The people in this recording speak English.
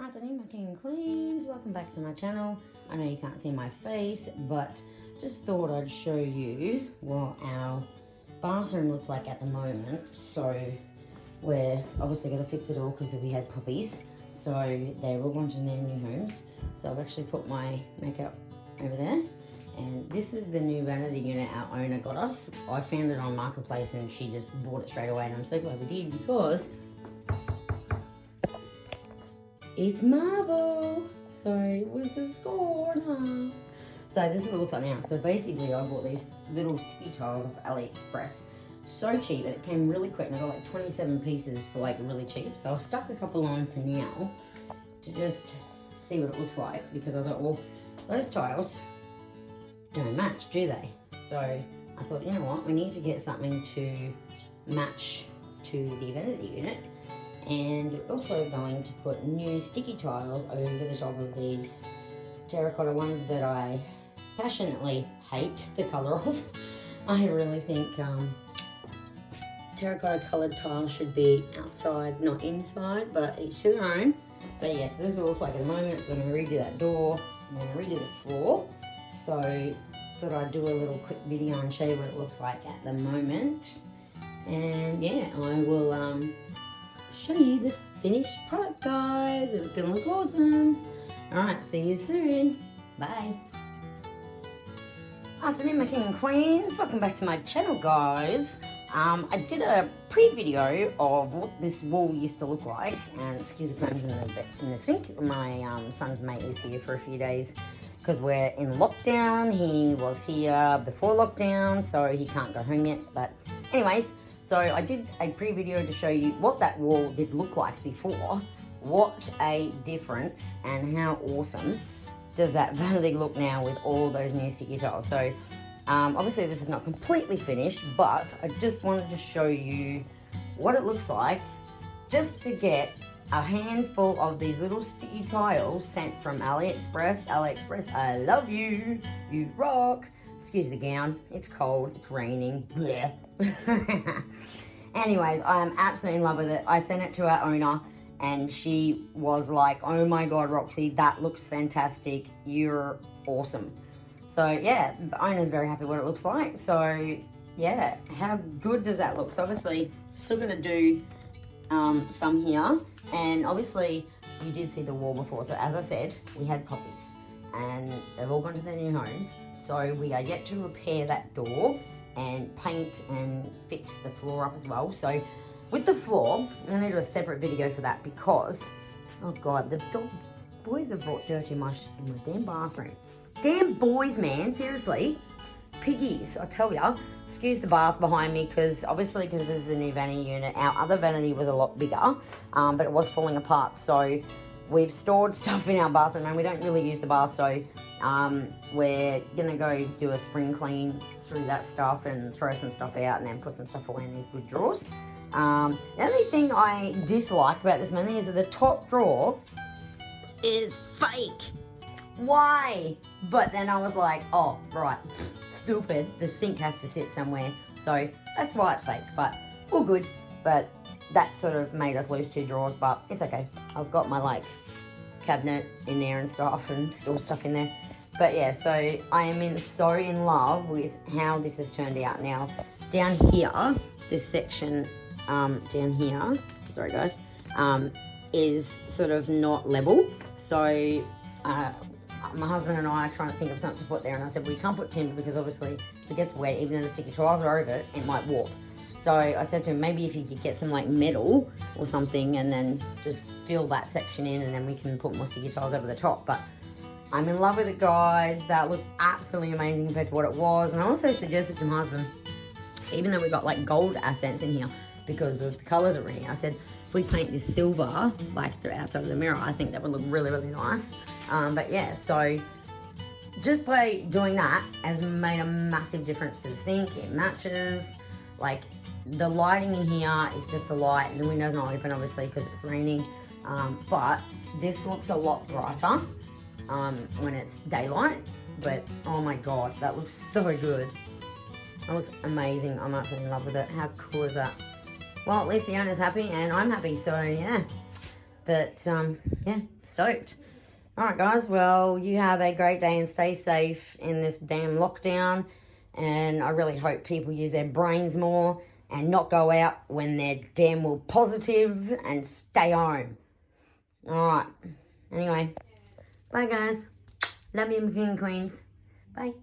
Afternoon, my king and queens. Welcome back to my channel. I know you can't see my face, but just thought I'd show you what our bathroom looks like at the moment. So we're obviously going to fix it all because we had puppies. So they're all going to their new homes. So I've actually put my makeup over there. And this is the new vanity unit our owner got us. I found it on Marketplace and she just bought it straight away, and I'm so glad we did because it's marble. So it was a score and a half. So this is what it looks like now. So basically I bought these little sticky tiles off AliExpress. So cheap, and it came really quick, and I got like 27 pieces for like really cheap. So I've stuck a couple on for now to just see what it looks like, because I thought, well, those tiles don't match, do they? So I thought, you know what, we need to get something to match to the vanity unit. And we're also going to put new sticky tiles over the top of these terracotta ones that I passionately hate the colour of. I really think terracotta coloured tiles should be outside, not inside, but each to their own. But yes, this is what it looks like at the moment. So I'm going to redo that door, I'm going to redo the floor. So thought I'd do a little quick video and show you what it looks like at the moment. And yeah, I will show you the finished product, guys. It's gonna look awesome. Alright, see you soon. Bye. Afternoon, my king and queens. Welcome back to my channel, guys. I did a pre-video of what this wall used to look like, and excuse the crumbs in the sink. My son's mate is here for a few days because we're in lockdown. He was here before lockdown, so he can't go home yet. But anyways, so I did a pre-video to show you what that wall did look like before. What a difference, and how awesome does that vanity look now with all those new sticky tiles. So obviously this is not completely finished, but I just wanted to show you what it looks like just to get a handful of these little sticky tiles sent from AliExpress. AliExpress, I love you, you rock. Excuse the gown, it's cold, it's raining. Anyways, I am absolutely in love with it. I sent it to our owner and she was like, oh my God, Roxy, that looks fantastic. You're awesome. So yeah, the owner's very happy what it looks like. So yeah, how good does that look? So obviously, still gonna do some here. And obviously, you did see the wall before. So as I said, we had puppies and they've all gone to their new homes. So we are yet to repair that door and paint and fix the floor up as well. So with the floor, I'm gonna do a separate video for that because, oh God, the boys have brought dirt in my damn bathroom. Damn boys, man, seriously. Piggies, I tell ya. Excuse the bath behind me because obviously because this is a new vanity unit. Our other vanity was a lot bigger, but it was falling apart. So we've stored stuff in our bathroom and we don't really use the bath. So we're gonna go do a spring clean through that stuff and throw some stuff out and then put some stuff away in these good drawers. The only thing I dislike about this vanity is that the top drawer is fake. Why? But then I was like, oh, right, stupid. The sink has to sit somewhere. So that's why it's fake, but all good. But that sort of made us lose 2 drawers, but it's okay. I've got my like cabinet in there and stuff and store stuff in there. But yeah, so I am so in love with how this has turned out. Now, down here, this section down here, sorry guys, is sort of not level. So my husband and I are trying to think of something to put there, and I said, well, you can't put timber because obviously if it gets wet, even though the sticky tiles are over it, it might warp. So I said to him, maybe if you could get some like metal or something and then just fill that section in, and then we can put more sticky tiles over the top. But I'm in love with it, guys. That looks absolutely amazing compared to what it was. And I also suggested to my husband, even though we got like gold accents in here because of the colours are in here, I said, if we paint this silver, like the outside of the mirror, I think that would look really, really nice. But yeah, so just by doing that has made a massive difference to the sink. It matches, like the lighting in here is just the light, and the window's not open obviously because it's raining. But this looks a lot brighter when it's daylight. But oh my God, that looks so good. That looks amazing. I'm absolutely in love with it. How cool is that? Well, at least the owner's happy and I'm happy, so yeah. But, yeah, stoked. All right, guys. Well, you have a great day and stay safe in this damn lockdown. And I really hope people use their brains more and not go out when they're damn well positive and stay home. All right. Anyway, bye, guys. Love you, king and queens. Bye.